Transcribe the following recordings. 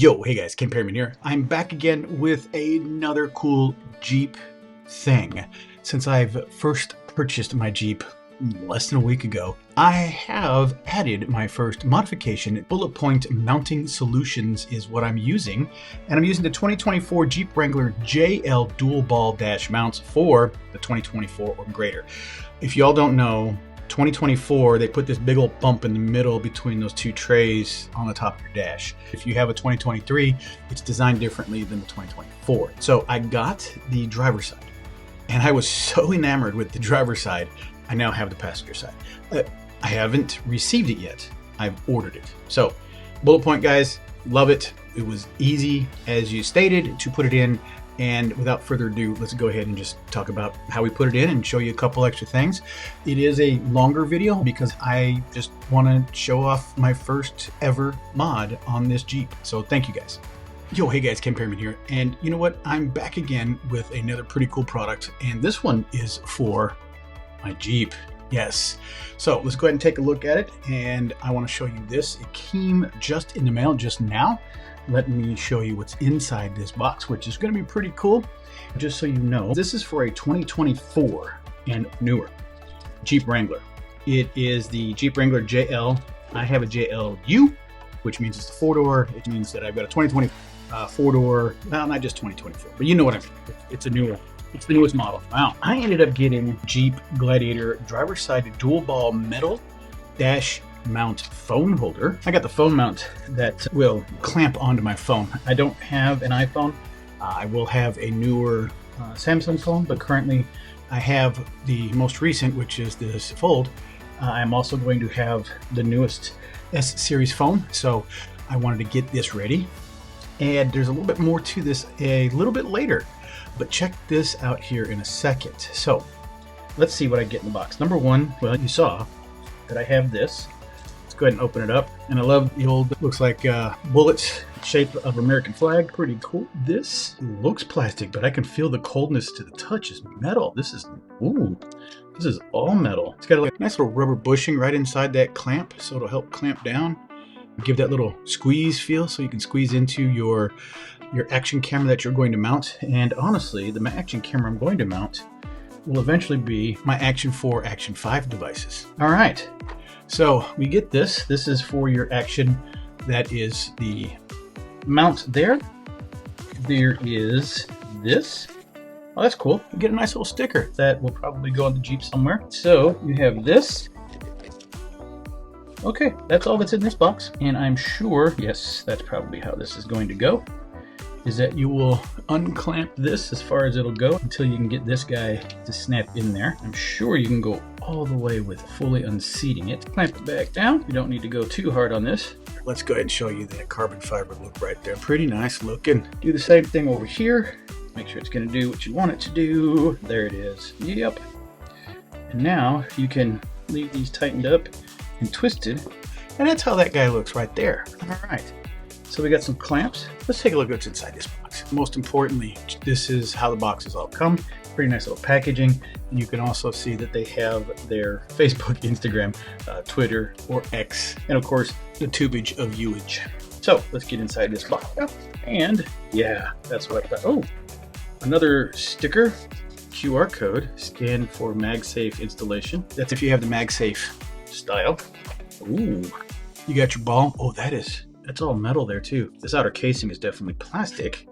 Yo, hey guys, Periman here. I'm back again with another cool Jeep thing. Since I've first purchased my Jeep less than a week ago, I have added my first modification. Bulletpoint mounting solutions is what I'm using, and I'm using the 2024 Jeep Wrangler JL dual ball dash mounts for the 2024 or greater. If y'all don't know, 2024, they put this big old bump in the middle between those two trays on the top of your dash. If you have a 2023, it's designed differently than the 2024. So I got the driver's side, and I was so enamored with the driver's side, I now have the passenger side. I haven't received it yet. I've ordered it. So Bulletpoint guys, love it. It was easy, as you stated, to put it in. And without further ado, let's go ahead and just talk about how we put it in and show you a couple extra things. It is a longer video because I just want to show off my first ever mod on this Jeep. So thank you guys. Yo, hey guys, Periman here. And you know what? I'm back again with another pretty cool product. And this one is for my Jeep. Yes. So let's go ahead and take a look at it. And I want to show you this. It came just in the mail just now. Let me show you what's inside this box, which is going to be pretty cool. Just so you know, this is for a 2024 and newer Jeep Wrangler. It is the Jeep Wrangler JL. I have a JLU, which means it's a four-door. It means that I've got a 2020 four-door. Well, not just 2024, but you know what I mean. It's a newer. It's the newest model. Wow. I ended up getting Jeep Gladiator driver's side dual ball metal dash mount phone holder. I got the phone mount that will clamp onto my phone. I don't have an iPhone. I will have a newer Samsung phone, but currently I have the most recent, which is this Fold. I'm also going to have the newest S series phone, so I wanted to get this ready. And there's a little bit more to this a little bit later, but check this out here in a second. So let's see what I get in the box. Number one, well, you saw that I have this. Go ahead and open it up, and I love the old, looks like bullets shape of American flag. Pretty cool. This looks plastic, but I can feel the coldness to the touch is metal. This is all metal. It's got a nice little rubber bushing right inside that clamp, so it'll help clamp down, give that little squeeze feel, so you can squeeze into your action camera that you're going to mount. And honestly, the action camera I'm going to mount will eventually be my Action 4, Action 5 devices. All right. So we get this. This is for your Action. That is the mount there. There is this. Oh, that's cool. You get a nice little sticker that will probably go on the Jeep somewhere. So you have this. Okay, that's all that's in this box. And I'm sure, yes, that's probably how this is going to go, is that you will unclamp this as far as it'll go until you can get this guy to snap in there. I'm sure you can go all the way with fully unseating it. Clamp it back down. You don't need to go too hard on this. Let's go ahead and show you that carbon fiber look right there. Pretty nice looking. Do the same thing over here. Make sure it's going to do what you want it to do. There it is. Yep. And now you can leave these tightened up and twisted. And that's how that guy looks right there. All right. So we got some clamps. Let's take a look at what's inside this box. Most importantly, this is how the boxes all come. Pretty nice little packaging. And you can also see that they have their Facebook, Instagram, Twitter, or X, and of course, the tubage of usage. So let's get inside this box. And yeah, that's what I thought. Oh, another sticker, QR code, scan for MagSafe installation. That's if you have the MagSafe style. Ooh, you got your ball. Oh, that's all metal there too. This outer casing is definitely plastic.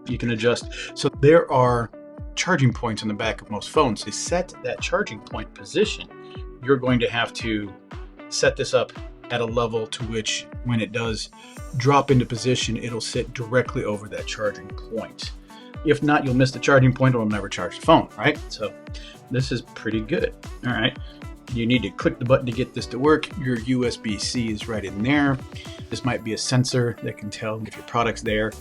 You can adjust. So there are charging points on the back of most phones. To set that charging point position, you're going to have to set this up at a level to which when it does drop into position, it'll sit directly over that charging point. If not, you'll miss the charging point or it'll never charge the phone, right? So this is pretty good. All right. You need to click the button to get this to work. Your USB-C is right in there. This might be a sensor that can tell if your product's there.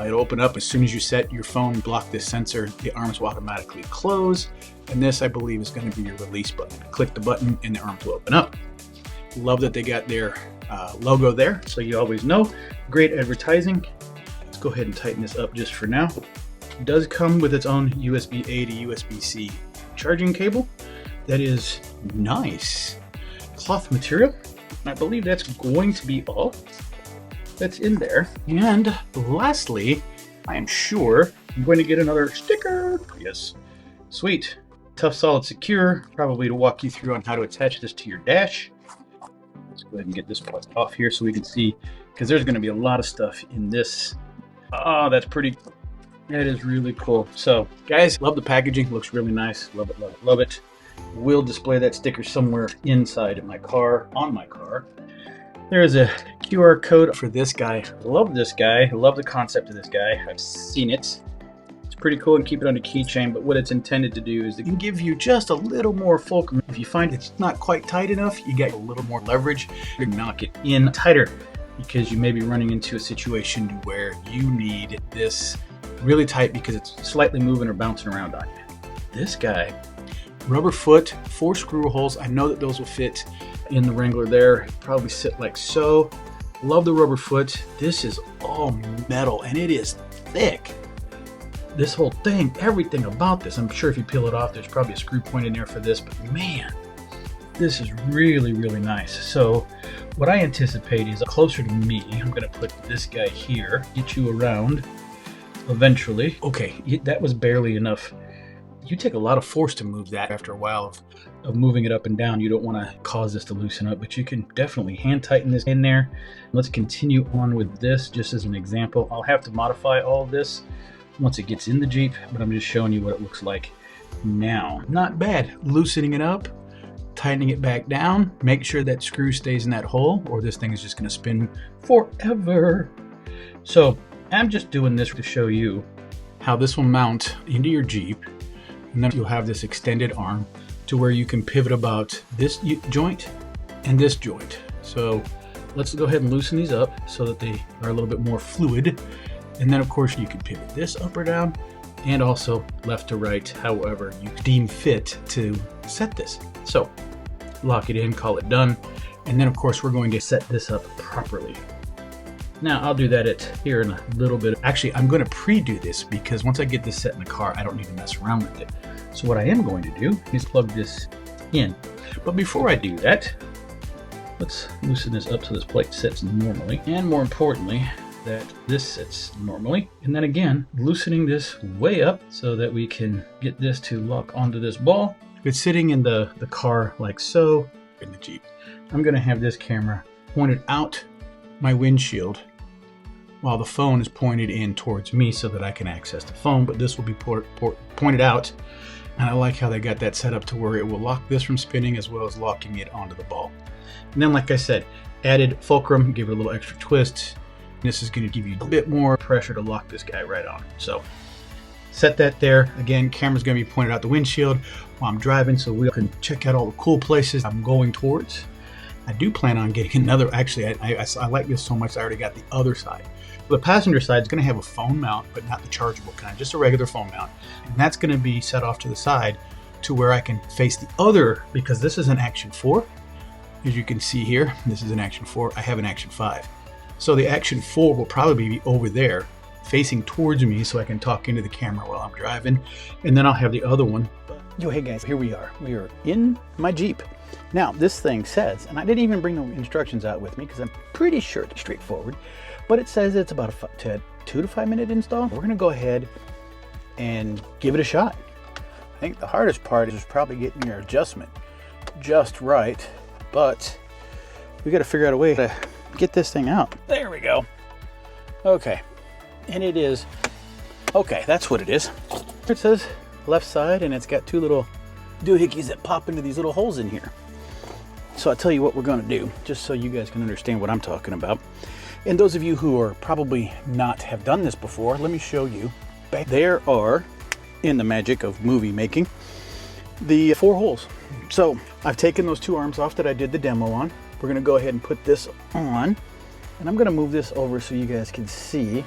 It'll open up as soon as you set your phone, block this sensor, the arms will automatically close. And this, I believe, is going to be your release button. Click the button and the arms will open up. Love that they got their logo there, so you always know. Great advertising. Let's go ahead and tighten this up just for now. It does come with its own USB-A to USB-C charging cable. That is nice. Cloth material. I believe that's going to be all. that's in there. And lastly, I am sure I'm going to get another sticker. Yes, sweet. Tough, solid, secure. Probably to walk you through on how to attach this to your dash. Let's go ahead and get this part off here so we can see, because there's going to be a lot of stuff in this. Oh, that's pretty. That is really cool. So, guys, love the packaging. Looks really nice. Love it, love it, love it. Will display that sticker somewhere inside of my car, on my car. There is a QR code for this guy. Love this guy. Love the concept of this guy. I've seen it. It's pretty cool and keep it on a keychain, but what it's intended to do is it can give you just a little more fulcrum. If you find it's not quite tight enough, you get a little more leverage. You can knock it in tighter because you may be running into a situation where you need this really tight because it's slightly moving or bouncing around on you. This guy, rubber foot, 4 screw holes. I know that those will fit in the Wrangler there. Probably sit like so. Love the rubber foot. This is all metal and it is thick. This whole thing, everything about this, I'm sure if you peel it off, there's probably a screw point in there for this, but man, this is really, really nice. So what I anticipate is closer to me. I'm going to put this guy here, get you around eventually. Okay, that was barely enough. You take a lot of force to move that after a while of moving it up and down. You don't want to cause this to loosen up, but you can definitely hand tighten this in there. Let's continue on with this just as an example. I'll have to modify all of this once it gets in the Jeep, but I'm just showing you what it looks like now. Not bad. Loosening it up, tightening it back down, make sure that screw stays in that hole or this thing is just going to spin forever. So I'm just doing this to show you how this will mount into your Jeep, and then you'll have this extended arm to where you can pivot about this joint and this joint. So let's go ahead and loosen these up so that they are a little bit more fluid. And then of course you can pivot this up or down and also left to right, however you deem fit to set this. So lock it in, call it done. And then of course we're going to set this up properly. Now I'll do that here in a little bit. Actually, I'm going to pre-do this because once I get this set in the car, I don't need to mess around with it. So what I am going to do is plug this in. But before I do that, let's loosen this up so this plate sits normally. And more importantly, that this sits normally. And then again, loosening this way up so that we can get this to lock onto this ball. It's sitting in the car like so in the Jeep. I'm going to have this camera pointed out my windshield while the phone is pointed in towards me so that I can access the phone, but this will be pointed out, and I like how they got that set up to where it will lock this from spinning as well as locking it onto the ball. And then like I said, added fulcrum, give it a little extra twist. This is going to give you a bit more pressure to lock this guy right on. So set that there. Again, camera's going to be pointed out the windshield while I'm driving so we can check out all the cool places I'm going towards. I do plan on getting another, actually I like this so much I already got the other side. The passenger side is going to have a phone mount, but not the chargeable kind, just a regular phone mount. And that's going to be set off to the side to where I can face the other, because this is an Action 4. As you can see here, this is an Action 4. I have an Action 5. So the Action 4 will probably be over there, facing towards me so I can talk into the camera while I'm driving. And then I'll have the other one. Yo, hey guys, here we are. We are in my Jeep. Now, this thing says, and I didn't even bring the instructions out with me because I'm pretty sure it's straightforward, but it says it's about a 2 to 5 minute install. We're going to go ahead and give it a shot. I think the hardest part is probably getting your adjustment just right, but we got to figure out a way to get this thing out. There we go. Okay, and it is, okay, that's what it is. It says left side, and it's got 2 little doohickeys that pop into these little holes in here. So I'll tell you what we're going to do, just so you guys can understand what I'm talking about. And those of you who are probably not have done this before, let me show you. Back there are, in the magic of movie making, the 4 holes. So I've taken those 2 arms off that I did the demo on. We're going to go ahead and put this on, and I'm going to move this over so you guys can see.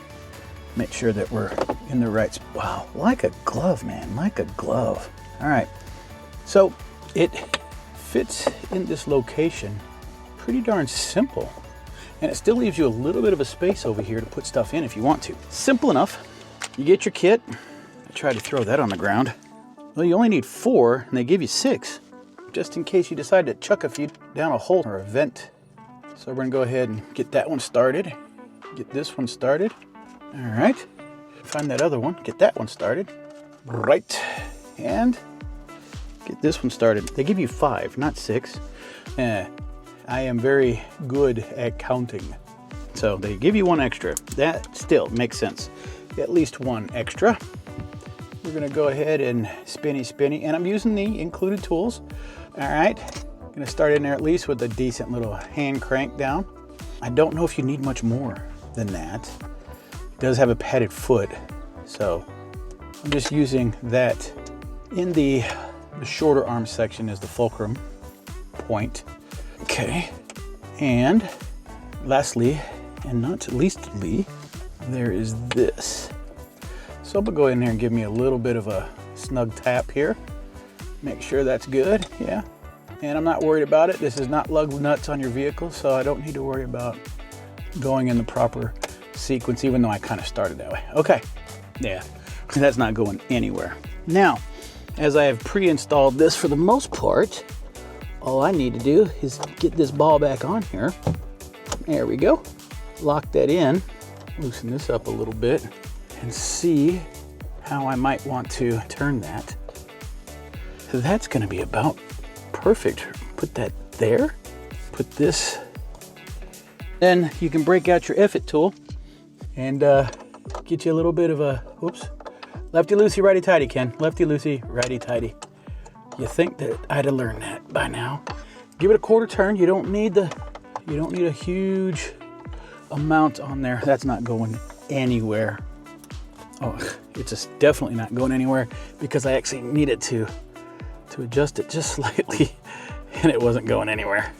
Make sure that we're in the right spot. Wow, like a glove, man, like a glove. All right, so it fits in this location pretty darn simple, and it still leaves you a little bit of a space over here to put stuff in if you want to. Simple enough. You get your kit. I tried to throw that on the ground. Well, you only need 4, and they give you 6 just in case you decide to chuck a few down a hole or a vent. So we're gonna go ahead and get that one started. Get this one started. All right. Find that other one. Get that one started. Right. And get this one started. They give you 5, not 6. I am very good at counting. So they give you 1 extra. That still makes sense. At least 1 extra. We're gonna go ahead and spinny, and I'm using the included tools. All right, gonna start in there at least with a decent little hand crank down. I don't know if you need much more than that. It does have a padded foot, so I'm just using that. In the shorter arm section is the fulcrum point. Okay, and lastly, and not leastly, there is this. So I'm gonna go in there and give me a little bit of a snug tap here. Make sure that's good, yeah. And I'm not worried about it. This is not lug nuts on your vehicle, so I don't need to worry about going in the proper sequence, even though I kind of started that way. Okay, yeah, that's not going anywhere. Now, as I have pre-installed this for the most part, all I need to do is get this ball back on here. There we go. Lock that in, loosen this up a little bit, and see how I might want to turn that. That's gonna be about perfect. Put that there, put this. Then you can break out your F-it tool and get you a little bit of a, oops, lefty-loosey, righty-tighty, Ken. Lefty-loosey, righty-tighty. You think that I'd have learned that by now. Give it a quarter turn. You don't need a huge amount on there. That's not going anywhere. Oh, it's just definitely not going anywhere because I actually needed to adjust it just slightly and it wasn't going anywhere.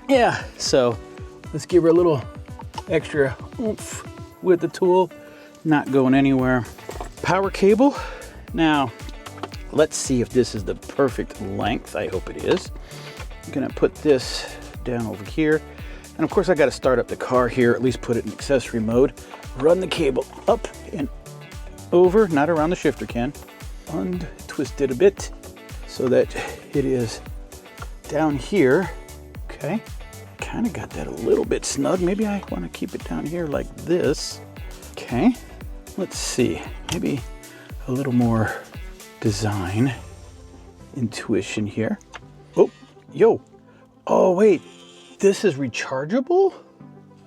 Yeah, so let's give her a little extra oomph with the tool. Not going anywhere. Power cable. Now, let's see if this is the perfect length. I hope it is. I'm gonna put this down over here. And of course I gotta start up the car here, at least put it in accessory mode. Run the cable up and over, not around the shifter, Ken. Untwist it a bit so that it is down here. Okay, kind of got that a little bit snug. Maybe I want to keep it down here like this. Okay, let's see, maybe a little more design intuition here. Oh, yo, oh wait, this is rechargeable?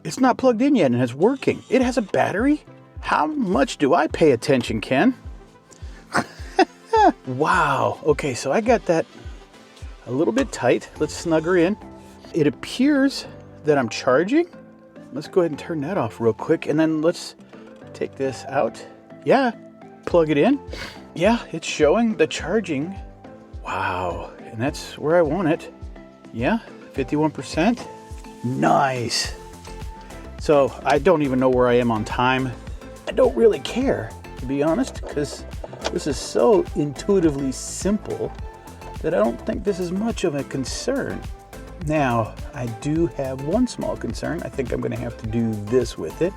It's not plugged in yet and it's working. It has a battery? How much do I pay attention, Ken? Wow. Okay, so I got that a little bit tight. Let's snug her in. It appears that I'm charging. Let's go ahead and turn that off real quick. And then let's take this out. Yeah, plug it in. Yeah, it's showing the charging. Wow, and that's where I want it. Yeah, 51%. Nice. So I don't even know where I am on time. I don't really care, to be honest, because this is so intuitively simple that I don't think this is much of a concern. Now, I do have one small concern. I think I'm going to have to do this with it.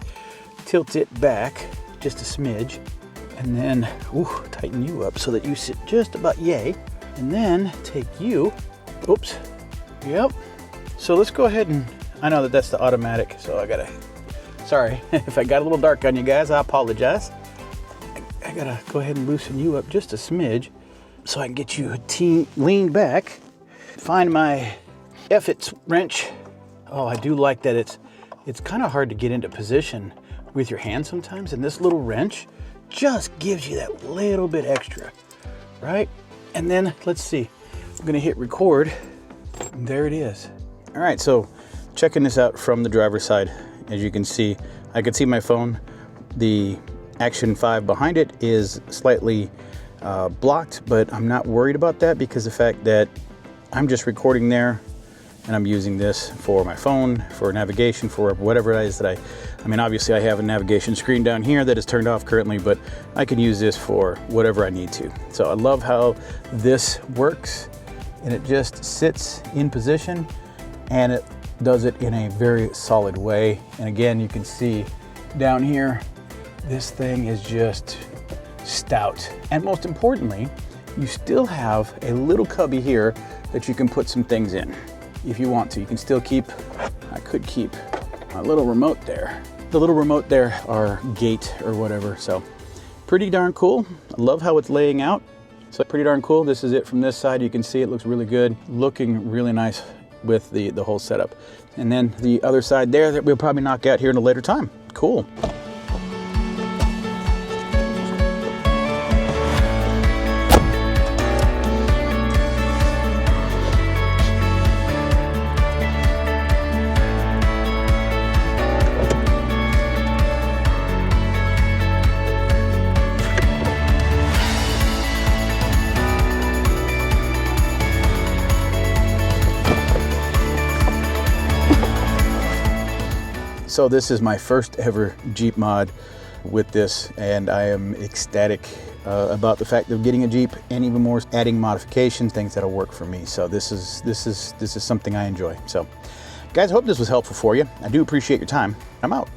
Tilt it back just a smidge, and then tighten you up so that you sit just about yay. And then take you, oops, yep. So let's go ahead and, I know that that's the automatic, so I gotta, sorry, if I got a little dark on you guys, I apologize. I gotta go ahead and loosen you up just a smidge so I can get you leaned back. Find my F-it wrench. Oh, I do like that it's kind of hard to get into position with your hand sometimes, and this little wrench just gives you that little bit extra, right? And then let's see, I'm gonna hit record. There it is. All right, so checking this out from the driver's side, as you can see, I can see my phone. The Action 5 behind it is slightly blocked, but I'm not worried about that because the fact that I'm just recording there and I'm using this for my phone, for navigation, for whatever it is that I mean, obviously I have a navigation screen down here that is turned off currently, but I can use this for whatever I need to. So I love how this works, and it just sits in position and it does it in a very solid way. And again, you can see down here, this thing is just stout. And most importantly, you still have a little cubby here that you can put some things in if you want to. You can still keep, I could keep my little remote there. the little remote there, our gate or whatever. So pretty darn cool. I love how it's laying out. So pretty darn cool. This is it from this side. You can see it looks really good, looking really nice with the whole setup. And then the other side there that we'll probably knock out here in a later time. Cool. So this is my first ever Jeep mod with this, and I am ecstatic about the fact of getting a Jeep, and even more adding modifications, things that'll work for me. So this is something I enjoy. So guys, I hope this was helpful for you. I do appreciate your time. I'm out.